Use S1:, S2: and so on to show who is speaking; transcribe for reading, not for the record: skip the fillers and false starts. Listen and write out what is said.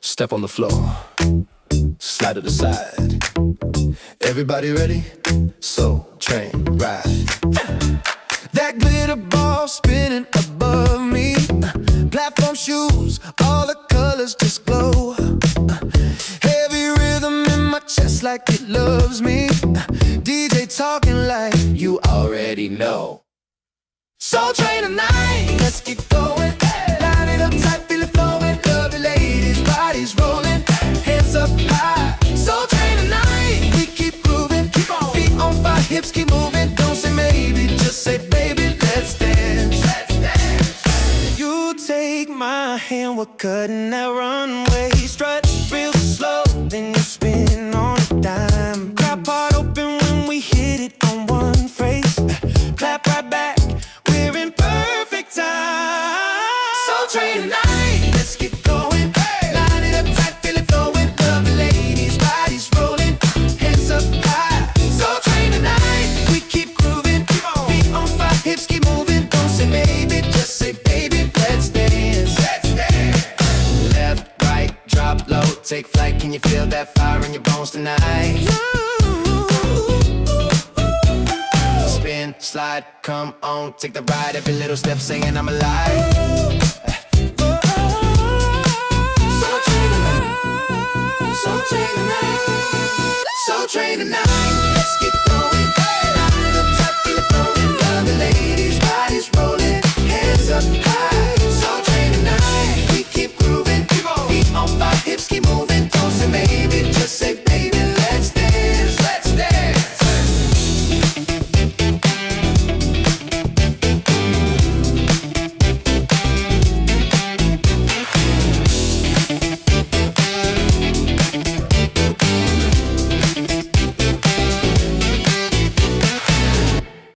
S1: Step on the floor, slide to the side. Everybody ready? Soul Train ride. That glitter ball spinning above me. Platform shoes, all the colors just glow. Heavy rhythm in my chest like it loves me. DJ talking like you already know. Soul Train tonight, let's get going. Line it up tight, feel it flowing. Lovely ladies, bodies rolling, hands up high. Soul Train tonight, we keep grooving, keep on. Feet on fire, hips keep moving. Don't say maybe, just say baby, let's dance. Let's dance. You take my hand, we're cutting that runway. Strut real slow, then you spin on a dime. Crowd part open when we hit it on one phrase. Clap right back, we're in perfect time. Soul Train tonight, let's get going. Line it up tight, feel it flowing. Lovely ladies, bodies rolling, hands up high. Soul Train tonight, we keep grooving, feet on fire, hips keep moving. Don't say maybe, just say baby, let's dance. Let's dance. Left, right, drop low, take flight. Can you feel that fire in your bones tonight? Spin, slide, come on, take the ride. Every little step singing I'm alive. Soul Train tonight, Soul Train tonight.